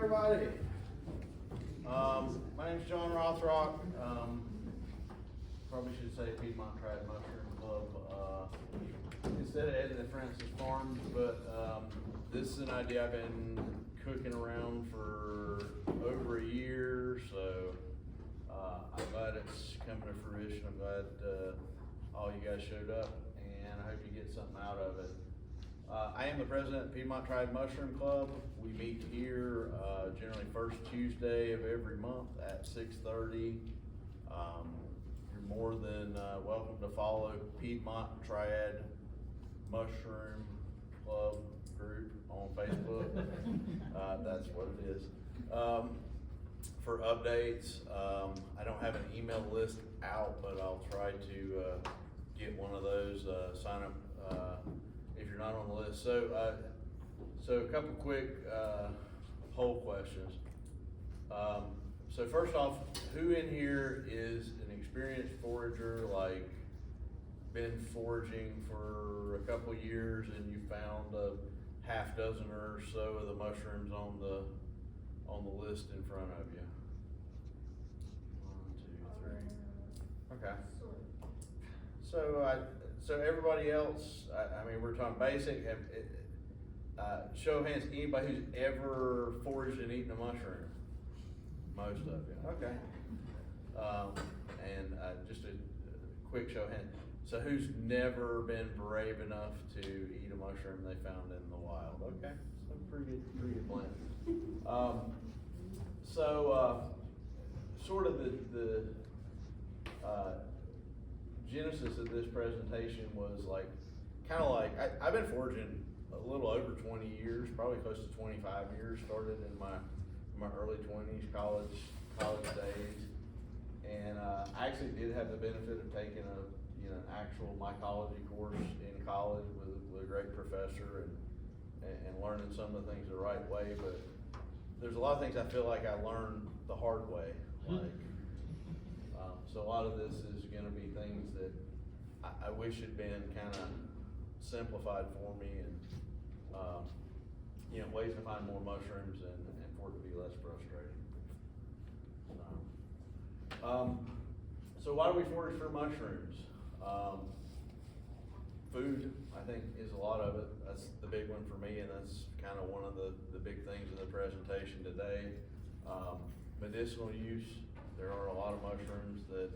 everybody. My name's John Rothrock. Probably should say Piedmont Triad Mushroom Club instead of Ed and Francis Farms, but this is an idea I've been cooking around for over a year, so I'm glad it's coming to fruition. I'm glad all you guys showed up, and I hope you get something out of it. I am the president of Piedmont Triad Mushroom Club. We meet here generally first Tuesday of every month at 6:30. You're more than welcome to follow Piedmont Triad Mushroom Club group on Facebook. That's what it is. For updates, I don't have an email list out, but I'll try to get one of those, sign up if you're not on the list. So a couple quick poll questions. So first off, who in here is an experienced forager, like been foraging for a couple years and you found a half dozen or so of the mushrooms on the list in front of you? 1, 2, 3. Okay. So everybody else, I mean, we're talking basic. Show of hands, anybody who's ever foraged and eaten a mushroom? Most of you, okay. And just a quick show of hands. So who's never been brave enough to eat a mushroom they found in the wild? Okay, so pretty good plan. Sort of the genesis of this presentation was like, I've been foraging a little over 20 years, probably close to 25 years. Started in my early 20s, college days, and I actually did have the benefit of taking an actual mycology course in college with a great professor and learning some of the things the right way. But there's a lot of things I feel like I learned the hard way, so a lot of this is going to be things that I wish had been kind of simplified for me, and ways to find more mushrooms and for it to be less frustrating. So why do we forage for mushrooms? Food, I think, is a lot of it. That's the big one for me, and that's kind of one of the big things in the presentation today. Medicinal use, there are a lot of mushrooms that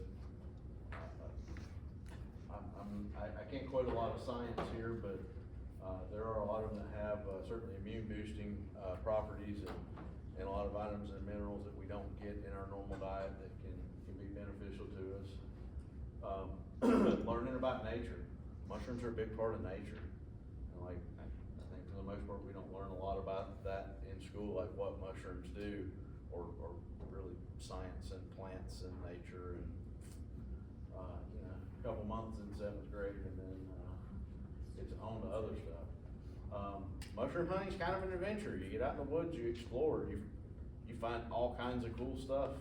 I can't quote a lot of science here, but there are a lot of them that have certainly immune boosting properties and a lot of vitamins and minerals that we don't get in our normal diet that can be beneficial to us. Learning about nature. Mushrooms are a big part of nature. And I think for the most part we don't learn a lot about that in school, like what mushrooms do, or really science and plants and nature, and a couple months in 7th grade, and then it's on to other stuff. Mushroom hunting is kind of an adventure. You get out in the woods, you explore, you find all kinds of cool stuff.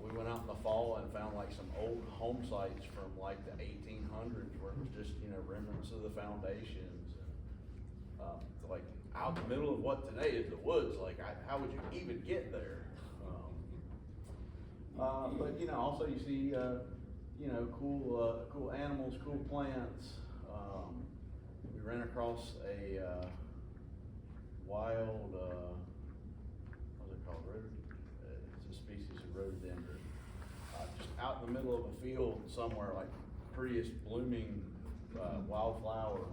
We went out in the fall and found like some old home sites from like the 1800s where it was just remnants of the foundations, and like out in the middle of what today is the woods. Like how would you even get there? But also you see cool animals, cool plants. We ran across a wild, what's it called? It's a species of rhododendron. Just out in the middle of a field somewhere, like prettiest blooming wildflower.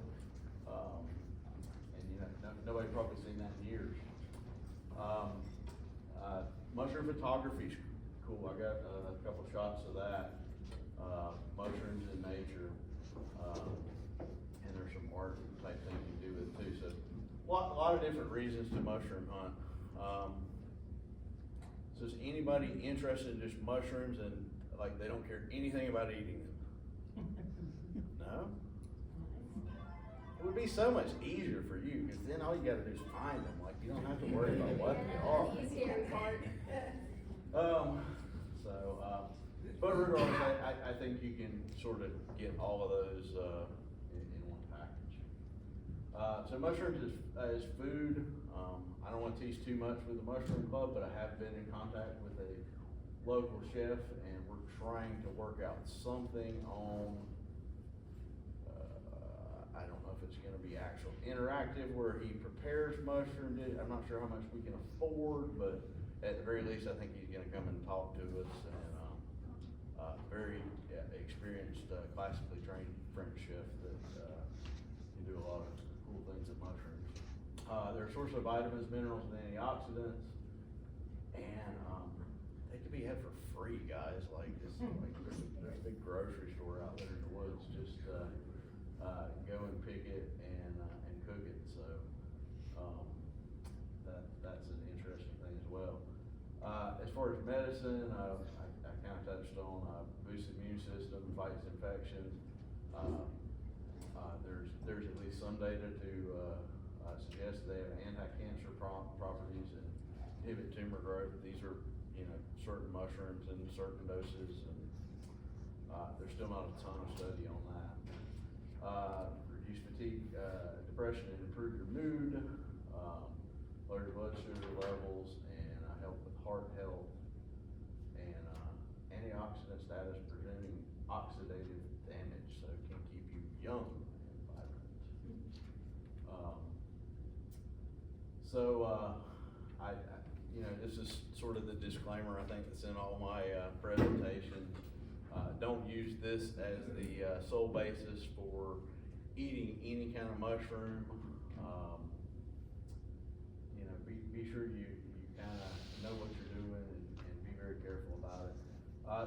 And nobody probably seen that in years. Mushroom photography's cool. I got a couple shots of that. Mushrooms in nature, and there's some art type things you can do with it too. So a lot of different reasons to mushroom hunt. So is anybody interested in just mushrooms and like they don't care anything about eating them? No? It would be so much easier for you, because then all you gotta do is find them. Like you don't have to worry about what they are. But regardless, I think you can sort of get all of those in one package. So mushrooms is food. I don't want to tease too much with the mushroom club, but I have been in contact with a local chef, and we're trying to work out something on, I don't know if it's gonna be actual interactive where he prepares mushroom dish. I'm not sure how much we can afford, but at the very least, I think he's gonna come and talk to us, and, very experienced, classically trained French chef that, can do a lot of cool things with mushrooms. They're a source of vitamins, minerals, and antioxidants, and, they can be had for free, guys, like, it's, like, there's a big grocery store out there in the woods, just, go and pick it and cook it, so, that's an interesting thing as well. As far as medicine, I kinda touched on, boosts the immune system, fights infections. There's at least some data to, suggest they have anti-cancer properties and inhibit tumor growth. These are, certain mushrooms in certain doses, and, there's still not a ton of study on that. Reduce fatigue, depression, and improve your mood, lower your blood sugar levels, and, help with heart health, and, antioxidant status preventing oxidative damage, so it can keep you young and vibrant. This is sort of the disclaimer, I think, that's in all my, presentation. Don't use this as the, sole basis for eating any kind of mushroom. Be sure you kinda know what you're doing and be very careful about it.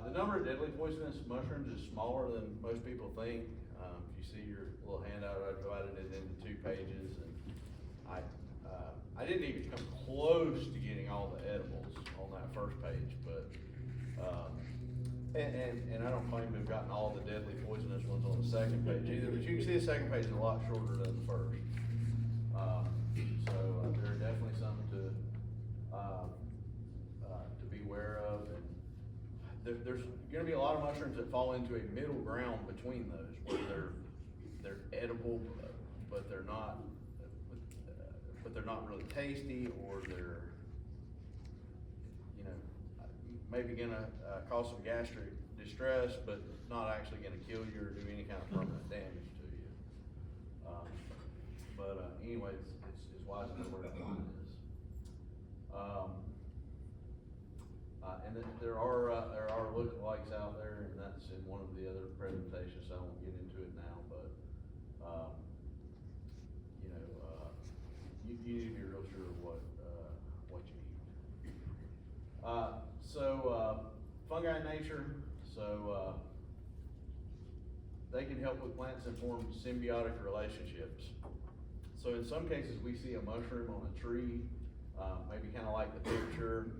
The number of deadly poisonous mushrooms is smaller than most people think. If you see your little handout, I divided it into 2 pages, and I didn't even come close to getting all the edibles on that first page, but, and I don't claim to have gotten all the deadly poisonous ones on the second page either, but you can see the second page is a lot shorter than the first. There are definitely some to be aware of, and there's gonna be a lot of mushrooms that fall into a middle ground between those, where they're edible, but they're not really tasty, or they're, maybe gonna, cause some gastric distress, but not actually gonna kill you or do any kind of permanent damage to you. Anyways, it's wise to know where that line is. And then there are lookalikes out there, and that's in one of the other presentations, so I won't get into it now, but, you need to be real sure of what you eat. Fungi in nature, they can help with plants and form symbiotic relationships. So in some cases, we see a mushroom on a tree, maybe kinda like the picture,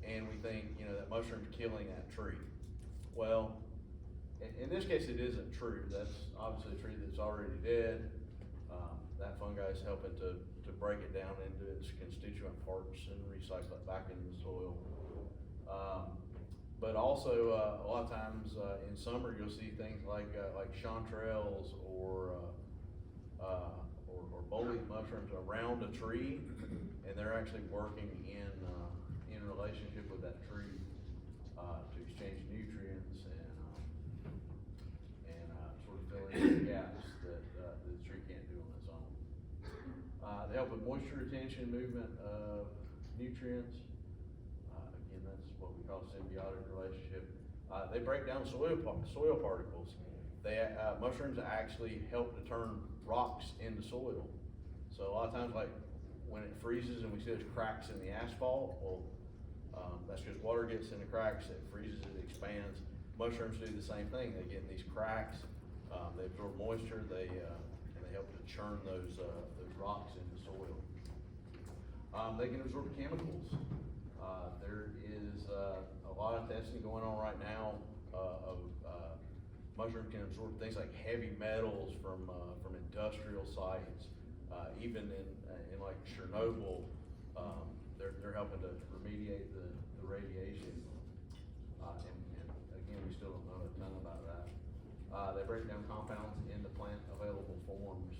and we think, that mushroom's killing that tree. Well, in this case, it isn't true. That's obviously a tree that's already dead. That fungi is helping to break it down into its constituent parts and recycle it back into the soil. But also, a lot of times, in summer, you'll see things like chanterelles or bolete mushrooms around a tree, and they're actually working in relationship with that tree, to exchange nutrients and sort of fill in the gaps that the tree can't do on its own. They help with moisture retention, movement of nutrients. Again, that's what we call symbiotic relationship. They break down soil particles. Mushrooms actually help to turn rocks into soil. So a lot of times, like when it freezes and we see those cracks in the asphalt, well, that's because water gets in the cracks, it freezes, it expands. Mushrooms do the same thing. They get in these cracks, they absorb moisture, and they help to churn those rocks into soil. They can absorb chemicals. There is a lot of testing going on right now of mushrooms can absorb things like heavy metals from industrial sites, even in like Chernobyl. They're helping to remediate the radiation, and again, we still don't know a ton about that. They break down compounds into plant available forms.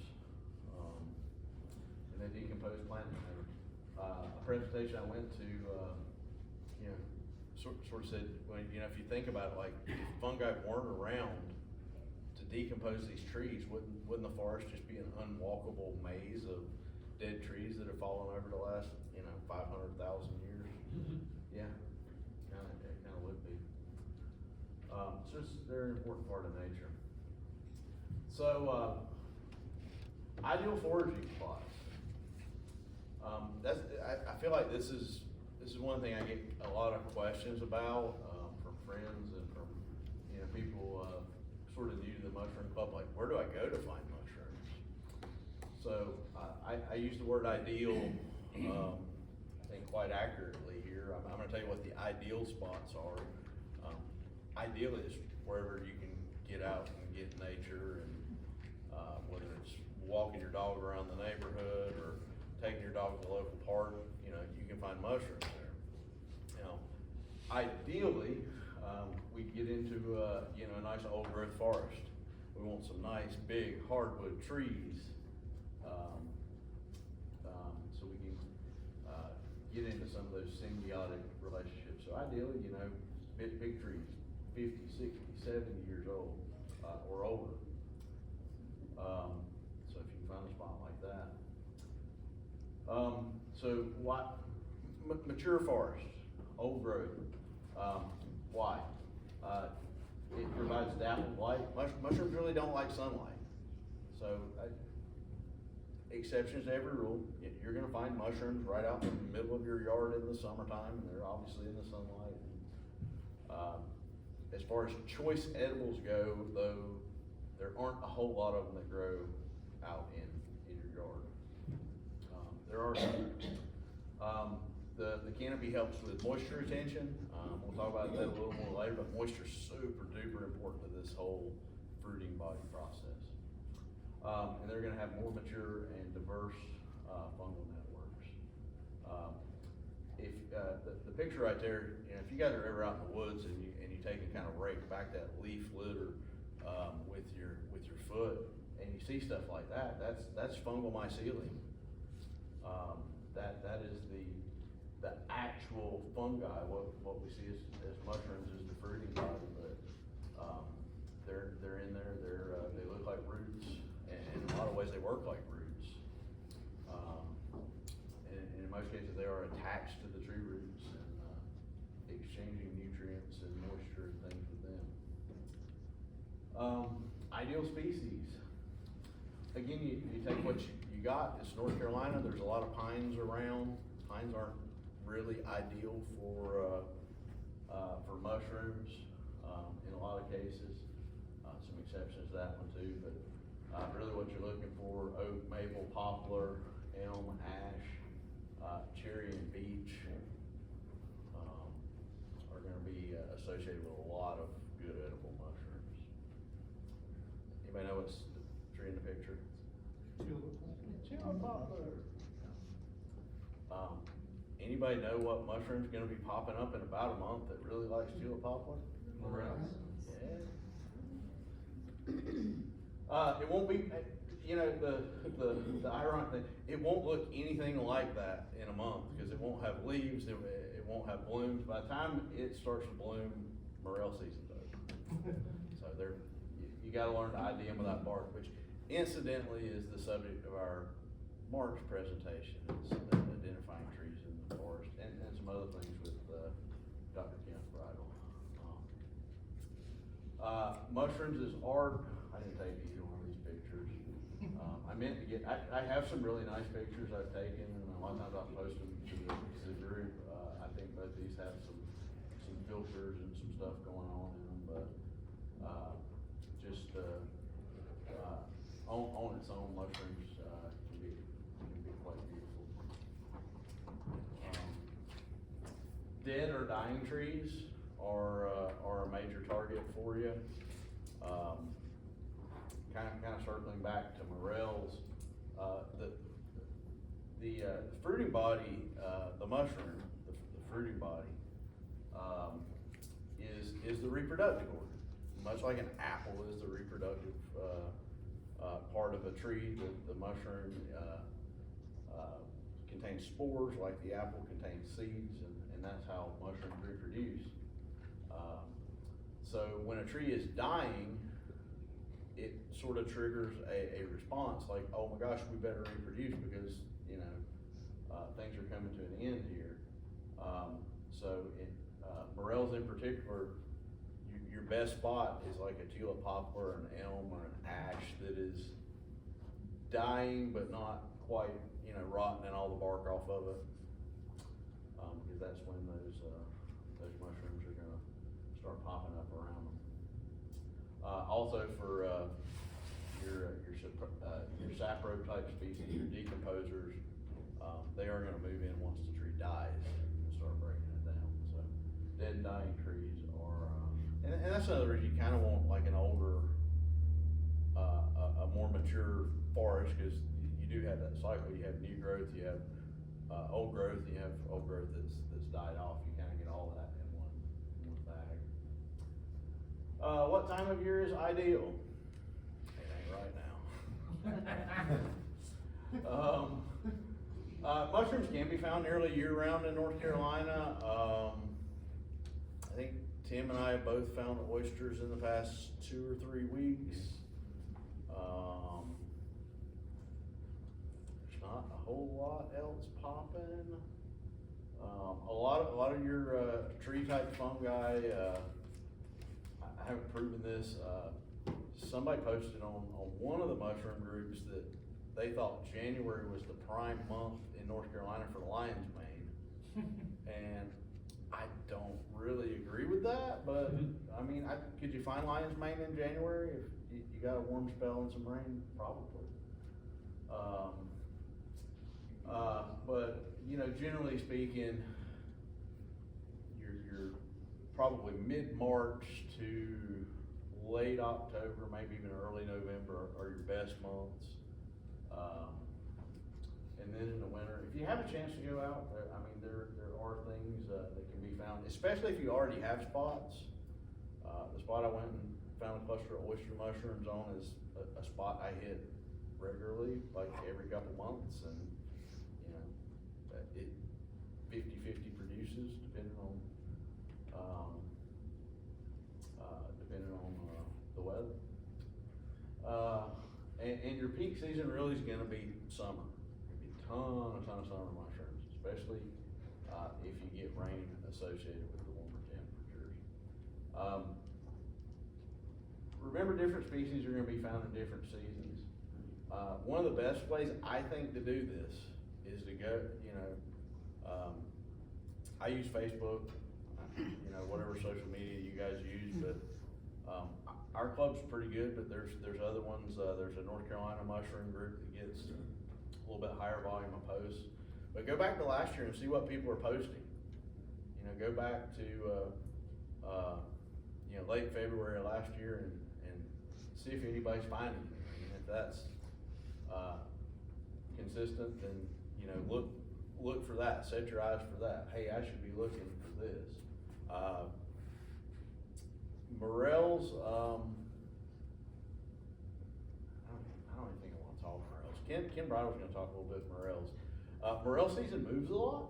presentation I went to, you know, sort of said, well, you know, if you think about it, like, if fungi weren't around to decompose these trees, wouldn't the forest just be an unwalkable maze of dead trees that have fallen over the last, you know, 500,000 years? Yeah, it kinda would be. So they're an important part of nature. So, ideal foraging spots. I feel like this is one thing I get a lot of questions about, from friends and from, you know, people, sort of new to the mushroom club, like, where do I go to find mushrooms? So, I use the word ideal, I think quite accurately here. I'm gonna tell you what the ideal spots are. Ideal is wherever you can get out and get nature, and, whether it's walking your dog around the neighborhood or taking your dog to the local park, you know, you can find mushrooms there. Now, ideally, we get into, you know, a nice old growth forest. We want some nice big hardwood trees, so we can, get into some of those symbiotic relationships. So ideally, you know, big trees, 50, 60, 70 years old, or older. So if you can find a spot like that. So what, mature forest, old growth, why? It provides dappled light. Mushrooms really don't like sunlight. So, exceptions to every rule. You're gonna find mushrooms right out in the middle of your yard in the summertime, and they're obviously in the sunlight. As far as choice edibles go, though, there aren't a whole lot of them that grow out in your yard. There are some. The canopy helps with moisture retention. We'll talk about that a little more later, but moisture's super duper important to this whole fruiting body process. And they're gonna have more mature and diverse fungal networks. If the picture right there, you know, if you guys are ever out in the woods and you take and kind of rake back that leaf litter with your foot, and you see stuff like that, that's fungal mycelium. That is the actual fungi. What we see as mushrooms is the fruiting body, but they're in there. They look like roots, and in a lot of ways they work like roots. And in most cases they are attached to the tree roots and exchanging nutrients and moisture and things with them. Ideal species. Again, you take what you got. It's North Carolina. There's a lot of pines around. Pines aren't really ideal for mushrooms in a lot of cases. Some exceptions to that one too, but really what you're looking for: oak, maple, poplar, elm, ash, cherry, and beech are going to be associated with a lot of good edible mushrooms. Anybody know what's the tree in the picture? Tulip poplar. Anybody know what mushroom's gonna be popping up in about a month that really likes tulip poplar? Morels. Yeah. It won't be, you know, the ironic thing, it won't look anything like that in a month, because it won't have leaves, it won't have blooms. By the time it starts to bloom, morel season's over. So you gotta learn to ID them without bark, which incidentally is the subject of our March presentation. It's identifying trees in the forest, and some other things with Dr. Kent Bridle. Mushrooms is art. I didn't take either one of these pictures. I meant to get, I have some really nice pictures I've taken, and a lot of times I'll post them to the group. I think both these have some filters and some stuff going on in them, but just on its own, mushrooms can be quite beautiful. Dead or dying trees are a major target for you. Kind of circling back to morels, the fruiting body, the mushroom, the fruiting body, is the reproductive organ. Much like an apple is the reproductive part of a tree, the mushroom contains spores, like the apple contains seeds, and that's how mushrooms reproduce. So when a tree is dying, it sort of triggers a response like, oh my gosh, we better reproduce because, you know, things are coming to an end here. Morels in particular, your best spot is like a tulip poplar, an elm, or an ash that is dying but not quite, you know, rotten and all the bark off of it. Because that's when those mushrooms are gonna start popping up around them. Also for your saprobe type species, your decomposers, they are gonna move in once the tree dies and start breaking it down. So dead and dying trees are, and that's another reason you kind of want like an older, a more mature forest, because you do have that cycle. You have new growth, you have old growth, and you have old growth that's died off. You kind of get all that in one bag. What time of year is ideal? It ain't right now. Mushrooms can be found nearly year-round in North Carolina. I think Tim and I have both found oysters in the past 2 or 3 weeks. There's not a whole lot else popping. A lot of your tree-type fungi. I haven't proven this. Somebody posted on one of the mushroom groups that they thought January was the prime month in North Carolina for lion's mane. And I don't really agree with that, but I mean, could you find lion's mane in January if you got a warm spell and some rain? Probably. But you know, generally speaking, you're probably mid-March to late October, maybe even early November are your best months. And then in the winter, if you have a chance to go out, I mean, there are things that can be found, especially if you already have spots. The spot I went and found a cluster of oyster mushrooms on is a spot I hit regularly, like every couple months, and you know, it 50-50 produces depending on the weather. And your peak season really is going to be summer. There'll be a ton of summer mushrooms, especially if you get rain associated with the warmer temperatures. Remember, different species are going to be found in different seasons. One of the best ways I think to do this is to go, you know, I use Facebook, you know, whatever social media you guys use, but our club's pretty good, but there's other ones. There's a North Carolina mushroom group that gets a little bit higher volume of posts. But go back to last year and see what people are posting. You know, go back to you know, late February of last year and see if anybody's finding it. And if that's consistent, then you know, look for that. Set your eyes for that. Hey, I should be looking for this. Morels, I don't even think I want to talk morels. Ken Bridle's going to talk a little bit morels. Morel season moves a lot.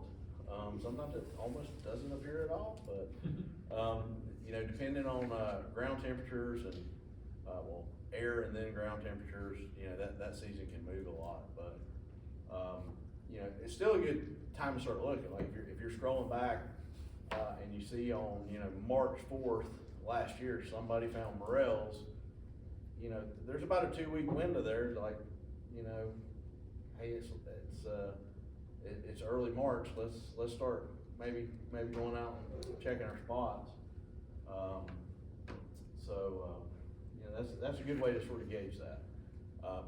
Sometimes it almost doesn't appear at all, but you know, depending on ground temperatures and well, air and then ground temperatures, you know, that season can move a lot. But you know, it's still a good time to start looking. Like if you're scrolling back and you see on, you know, March 4th last year somebody found morels, you know, there's about a 2-week window there. Like, you know, hey, it's early March. Let's start maybe going out and checking our spots. You know, that's a good way to sort of gauge that.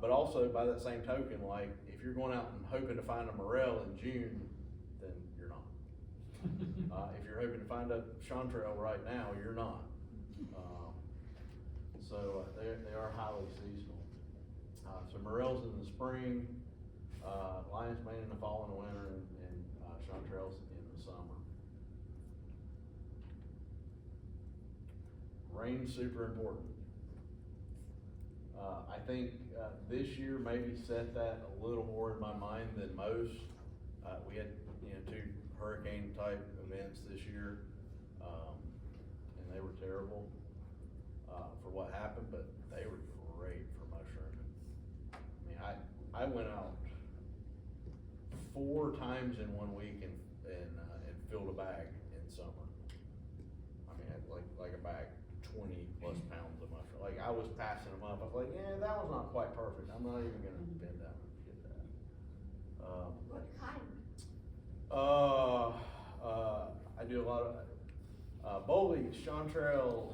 But also by that same token, like if you're going out and hoping to find a morel in June, then you're not. If you're hoping to find a chanterelle right now, you're not. They are highly seasonal. So morels in the spring, lion's mane in the fall and the winter, and chanterelles in the summer. Rain's super important. I think this year maybe set that a little more in my mind than most. We had, you know, 2 hurricane type events this year, and they were terrible, for what happened, but they were great for mushrooming. I mean, I went out 4 times in 1 week and filled a bag in summer. I mean, like a bag, 20 plus pounds of mushroom. Like, I was passing them up. I was like, yeah, that was not quite perfect. I'm not even gonna bend down and get that. What kind? I do a lot of, boleys, chanterelles,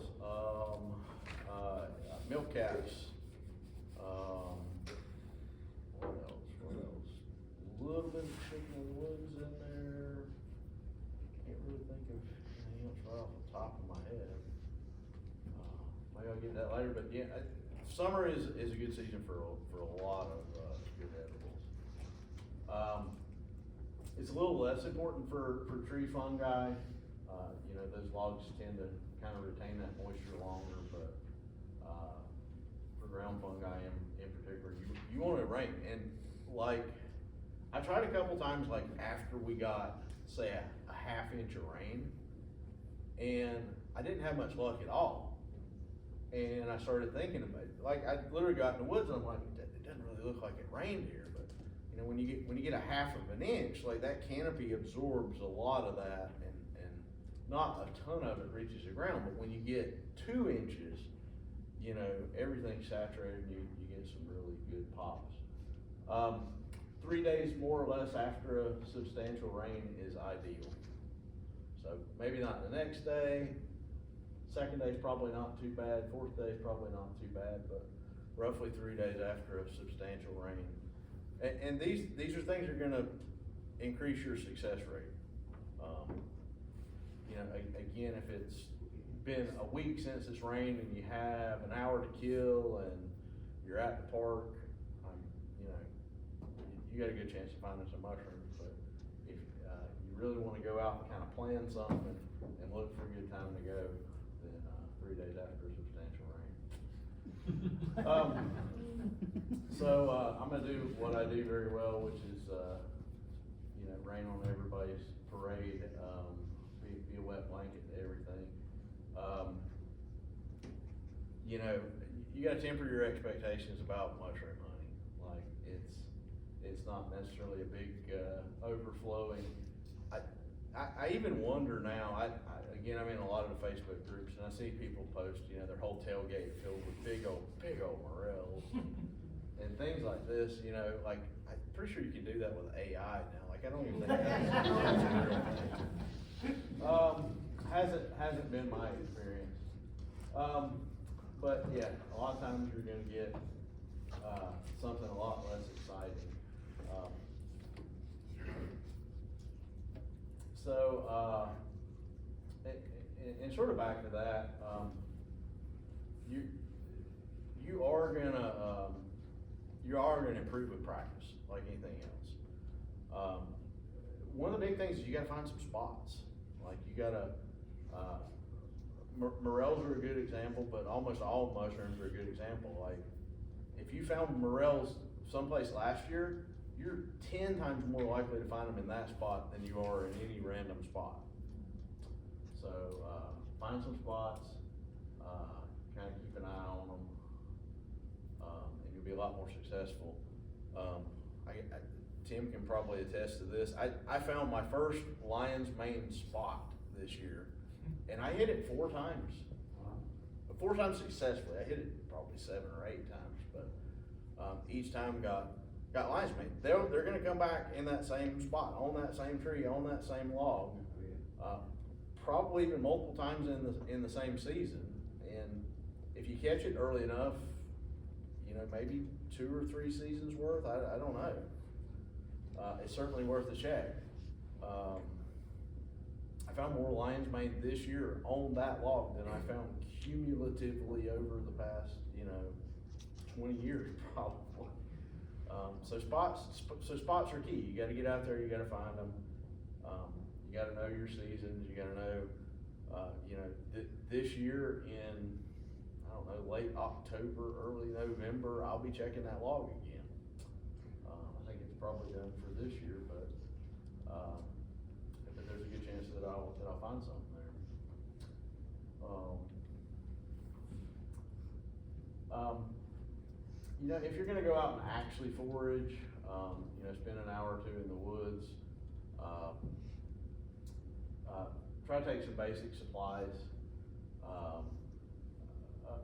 milk caps, what else? A little bit of chicken of the woods in there. Can't really think of anything else right off the top of my head. Maybe I'll get that later, but yeah, summer is a good season for a lot of, good edibles. It's a little less important for tree fungi. You know, those logs tend to kind of retain that moisture longer, but, for ground fungi in particular, you want to rain. And like, I tried a couple times, like after we got, say, a ½ inch of rain, and I didn't have much luck at all. And I started thinking about it. Like, I literally got in the woods and I'm like, it doesn't really look like it rained here, but you know, when you get a ½ of an inch, like that canopy absorbs a lot of that, and not a ton of it reaches the ground, but when you get 2 inches, you know, everything's saturated and you get some really good pops. 3 days more or less after a substantial rain is ideal. So maybe not the next day, 2nd day's probably not too bad, 4th day's probably not too bad, but roughly 3 days after a substantial rain. And these are things that are gonna increase your success rate. You know, again, if it's been a week since it's rained and you have an hour to kill and you're at the park, you know, you got a good chance of finding some mushrooms. But if you really wanna go out and kind of plan something and look for a good time to go, then 3 days after a substantial rain. So I'm gonna do what I do very well, which is, you know, rain on everybody's parade, be a wet blanket to everything. You know, you gotta temper your expectations about mushroom hunting. Like, it's not necessarily a big, overflowing. I even wonder now, again, I'm in a lot of the Facebook groups and I see people post, you know, their whole tailgate filled with big old morels and things like this, you know, like, I'm pretty sure you can do that with AI now. Like, I don't even think that's a real thing. Hasn't been my experience. But yeah, a lot of times you're gonna get, something a lot less exciting. So, and sort of back to that, you are gonna improve with practice, like anything else. One of the big things is you gotta find some spots. Like, you gotta, morels are a good example, but almost all mushrooms are a good example. Like, if you found morels someplace last year, you're 10 times more likely to find them in that spot than you are in any random spot. So, find some spots, kind of keep an eye on them, and you'll be a lot more successful. Tim can probably attest to this. I found my first lion's mane spot this year, and I hit it 4 times. 4 times successfully. I hit it probably 7 or 8 times, but each time got lion's mane. They're gonna come back in that same spot, on that same tree, on that same log, probably even multiple times in the same season. And if you catch it early enough, you know, maybe 2 or 3 seasons worth. I don't know. It's certainly worth a check. I found more lion's mane this year on that log than I found cumulatively over the past, you know, 20 years probably. So spots are key. You gotta get out there, you gotta find them. You gotta know your seasons, you gotta know, you know, this year in, I don't know, late October, early November, I'll be checking that log again. I think it's probably done for this year, but but there's a good chance that I'll find something there. You know, if you're gonna go out and actually forage, you know, spend an hour or two in the woods, try to take some basic supplies,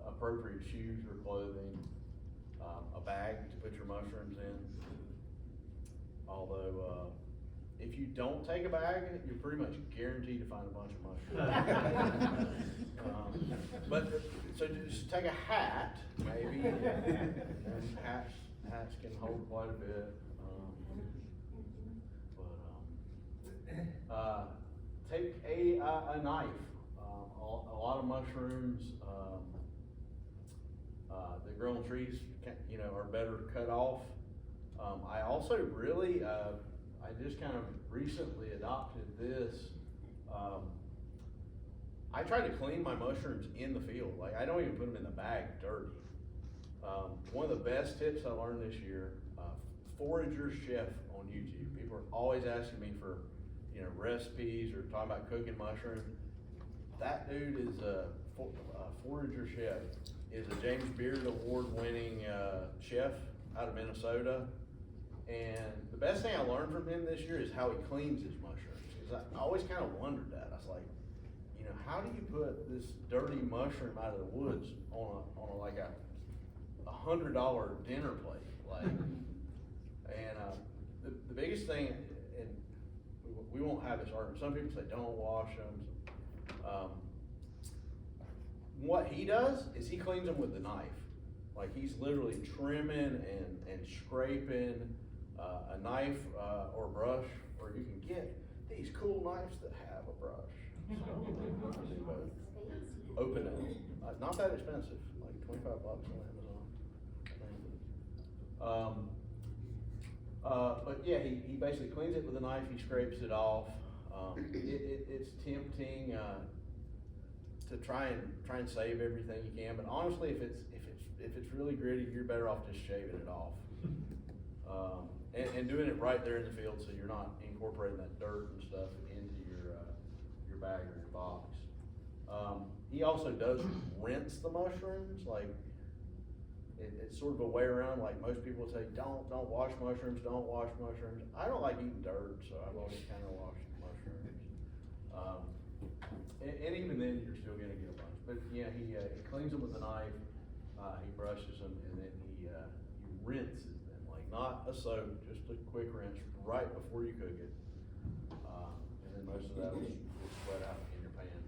appropriate shoes or clothing, a bag to put your mushrooms in. Although, if you don't take a bag, you're pretty much guaranteed to find a bunch of mushrooms. But, so just take a hat, maybe, and hats can hold quite a bit. Take a knife. A lot of mushrooms, that grow on trees, you know, are better cut off. I also really, I just kind of recently adopted this. I try to clean my mushrooms in the field. Like, I don't even put them in the bag dirty. One of the best tips I learned this year, Forager Chef on YouTube. People are always asking me for, you know, recipes or talking about cooking mushrooms. That dude is a Forager Chef, is a James Beard award-winning chef out of Minnesota. And the best thing I learned from him this year is how he cleans his mushrooms. Because I always kind of wondered that. I was like, you know, how do you put this dirty mushroom out of the woods on a like a $100 dinner plate? Like, and the biggest thing, and we won't have this argument. Some people say don't wash them. What he does is he cleans them with the knife. Like, he's literally trimming and scraping. A knife or brush, or you can get these cool knives that have a brush. So, open it. Not that expensive, like $25 on Amazon. But yeah, he basically cleans it with a knife. He scrapes it off. It's tempting to try and save everything you can, but honestly, if it's really gritty, you're better off just shaving it off. And doing it right there in the field, so you're not incorporating that dirt and stuff into your bag or your box. He also does rinse the mushrooms. Like, it's sort of a way around. Like, most people say, don't wash mushrooms, don't wash mushrooms. I don't like eating dirt, so I've always kind of washed mushrooms. And even then, you're still gonna get a bunch. But yeah, he cleans them with a knife, he brushes them, and then he rinses them. Like, not a soak, just a quick rinse right before you cook it. And then most of that will sweat out in your pan.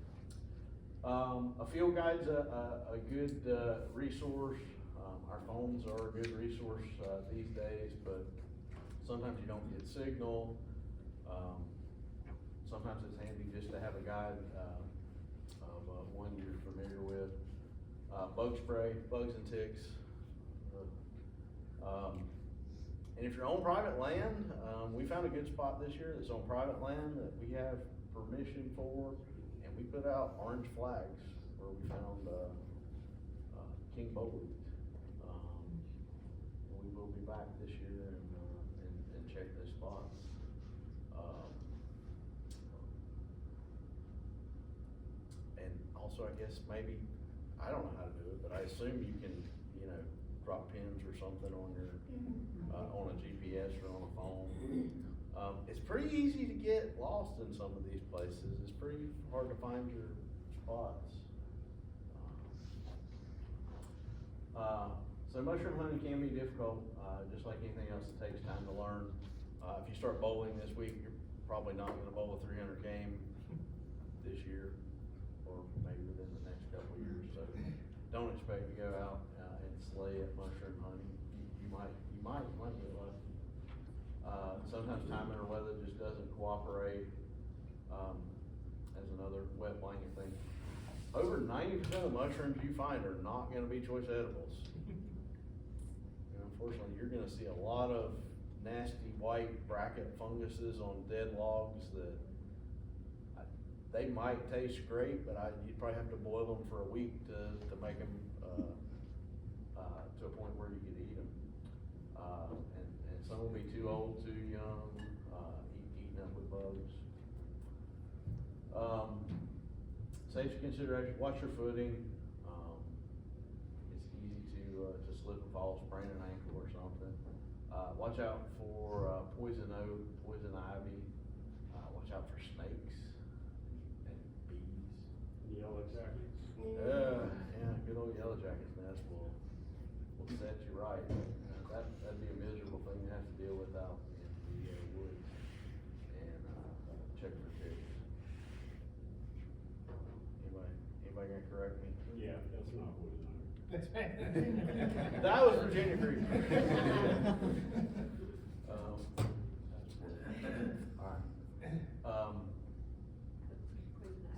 A field guide's a good resource. Our phones are a good resource these days, but sometimes you don't get signal. Sometimes it's handy just to have a guide of one you're familiar with. Bug spray, bugs and ticks. And if you're on private land, we found a good spot this year that's on private land that we have permission for, and we put out orange flags where we found king buckwheat. And we will be back this year and check those spots. And also, I guess maybe, I don't know how to do it, but I assume you can, you know, drop pins or something on your on a GPS or on a phone. It's pretty easy to get lost in some of these places. It's pretty hard to find your spots. So mushroom hunting can be difficult, just like anything else. It takes time to learn. If you start bowling this week, you're probably not going to bowl a 300 game this year, or maybe within the next couple of years. So don't expect to go out and slay at mushroom hunting. You might get lucky. Sometimes timing or weather just doesn't cooperate. As another wet blanket thing. Over 90% of the mushrooms you find are not going to be choice edibles. And unfortunately, you're going to see a lot of nasty white bracket funguses on dead logs that they might taste great, but you'd probably have to boil them for a week to make them to a point where you could eat them. And some will be too old, too young, eaten up with bugs. Safety consideration, watch your footing. It's easy to slip and fall, sprain an ankle or something. Watch out for poison oak, poison ivy. Watch out for snakes and bees. Yellow jackets. Yeah, good old yellow jacket's nest will set you right. That'd be a miserable thing to have to deal with out in the woods. And check for ticks. Anybody gonna correct me? Yeah, that's not poison ivy. That was Virginia Creek. Alright.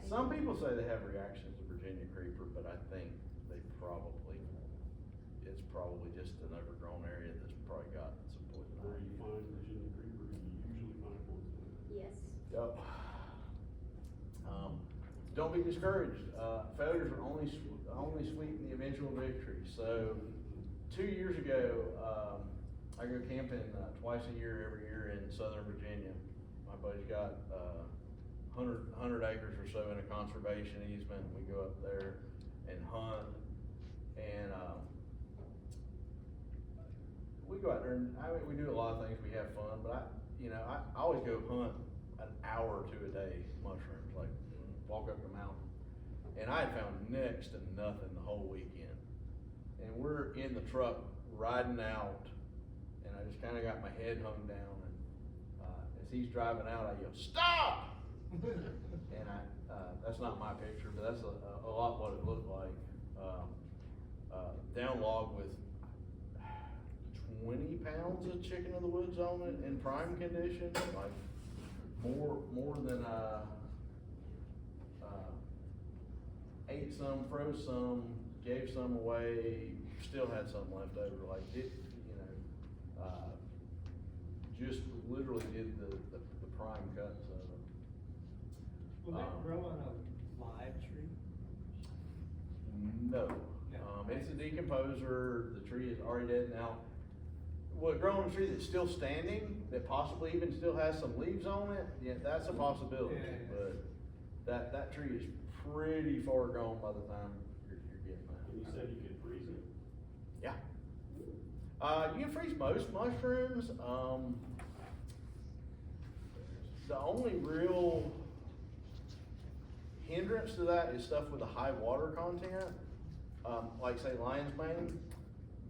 Some people say they have reactions to Virginia creeper, but I think it's probably just an overgrown area that's probably got some poison Where ivy. you find Virginia creeper, you usually find poison ivy. Yes. Yep. Don't be discouraged. Failures are only sweeten the eventual victory. So, 2 years ago, I go camping twice a year, every year in Southern Virginia. My buddy's got 100 acres or so in a conservation easement. We go up there and hunt, and we go out there and we do a lot of things. We have fun, but I always go hunt an hour or two a day mushrooms, like walk up the mountain. And I had found next to nothing the whole weekend. And we're in the truck riding out, and I just kind of got my head hung down. And as he's driving out, I yell, "Stop!" And that's not my picture, but that's a lot what it looked like. Down log with 20 pounds of chicken of the woods on it in prime condition, like more than ate some, froze some, gave some away, still had some left over. Like it, just literally did the prime cuts of them. Will that grow on a live tree? No. It's a decomposer. The tree is already dead now. Will it grow on a tree that's still standing, that possibly even still has some leaves on it? Yeah, that's a possibility. Yeah. But that tree is pretty far gone by the time you're getting that. And you said you could freeze it? Yeah. You can freeze most mushrooms. The only real hindrance to that is stuff with a high water content, like say lion's mane.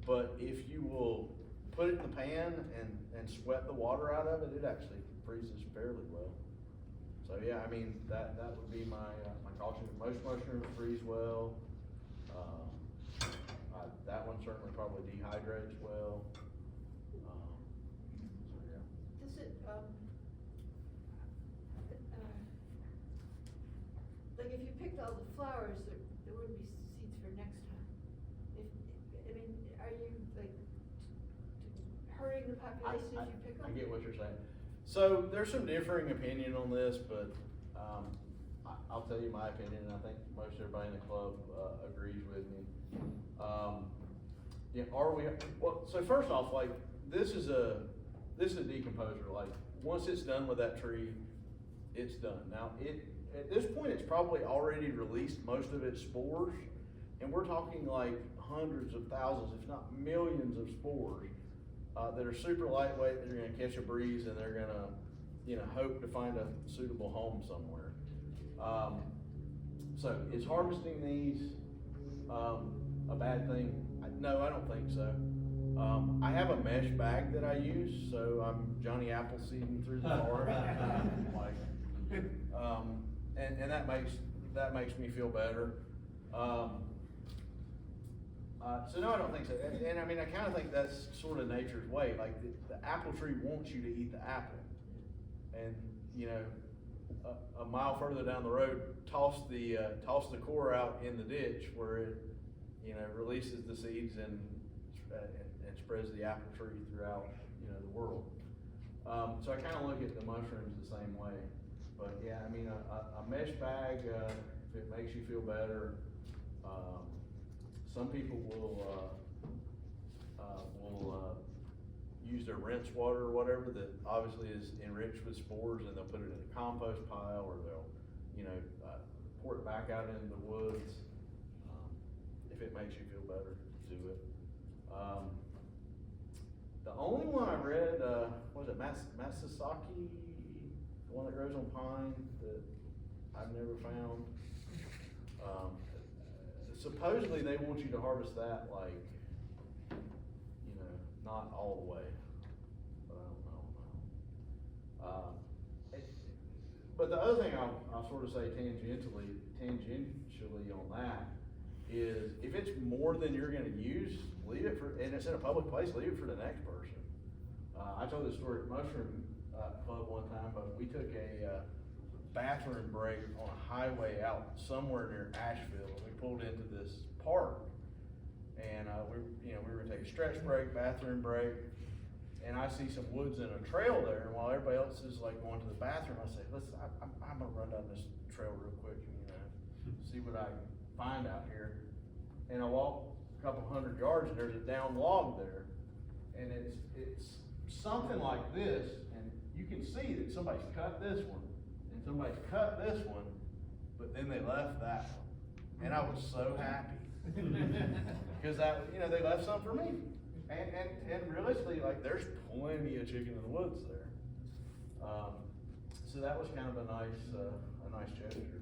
But if you will put it in the pan and sweat the water out of it, it actually freezes fairly well. So yeah, I mean, that would be my caution. Most mushrooms freeze well. That one certainly probably dehydrates well. So yeah. Does it, like if you picked all the flowers, there wouldn't be seeds for next time? Are you like hurting the population if you pick them? I get what you're saying. So there's some differing opinion on this, but I'll tell you my opinion, and I think most everybody in the club agrees with me. So first off, like this is a decomposer. Like once it's done with that tree, it's done. Now at this point it's probably already released most of its spores, and we're talking like hundreds of thousands, if not millions of spores that are super lightweight, that are gonna catch a breeze, and they're gonna, hope to find a suitable home somewhere. So is harvesting these a bad thing? No, I don't think so. I have a mesh bag that I use, so I'm Johnny Appleseeding through the forest. And that makes me feel better. So no, I don't think so. And I mean, I kind of think that's sort of nature's way. Like the apple tree wants you to eat the apple, and a mile further down the road, toss the core out in the ditch where it releases the seeds and spreads the apple tree throughout the world. So I kind of look at the mushrooms the same way. But yeah, I mean a mesh bag, if it makes you feel better. Some people will use their rinse water or whatever that obviously is enriched with spores, and they'll put it in a compost pile, or they'll, pour it back out into the woods. If it makes you feel better, do it. The only one I read, was it Masasaki, the one that grows on pine that I've never found. Supposedly they want you to harvest that like, not all the way, but I don't know. But the other thing I'll sort of say tangentially on that is if it's more than you're gonna use, leave it for, and it's in a public place, leave it for the next person. I told this story at Mushroom Club one time, but we took a bathroom break on a highway out somewhere near Asheville. We pulled into this park, and we were gonna take a stretch break, bathroom break, and I see some woods and a trail there, and while everybody else is like going to the bathroom, I say, I'm gonna run down this trail real quick and, see what I can find out here. And I walk a couple hundred yards, and there's a down log there, and it's something like this, and you can see that somebody's cut this one, and somebody's cut this one, but then they left that one, and I was so happy. Because they left something for me. And realistically, like, there's plenty of chicken in the woods there. So that was kind of a nice gesture.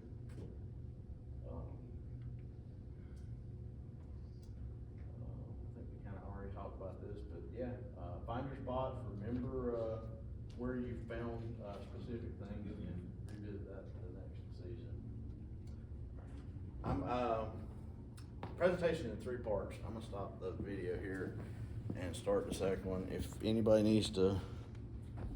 I think we kind of already talked about this, but yeah, find your spots, remember, where you found, specific things, and revisit that for the next season. Presentation in 3 parts. I'm gonna stop the video here and start the second one. If anybody needs to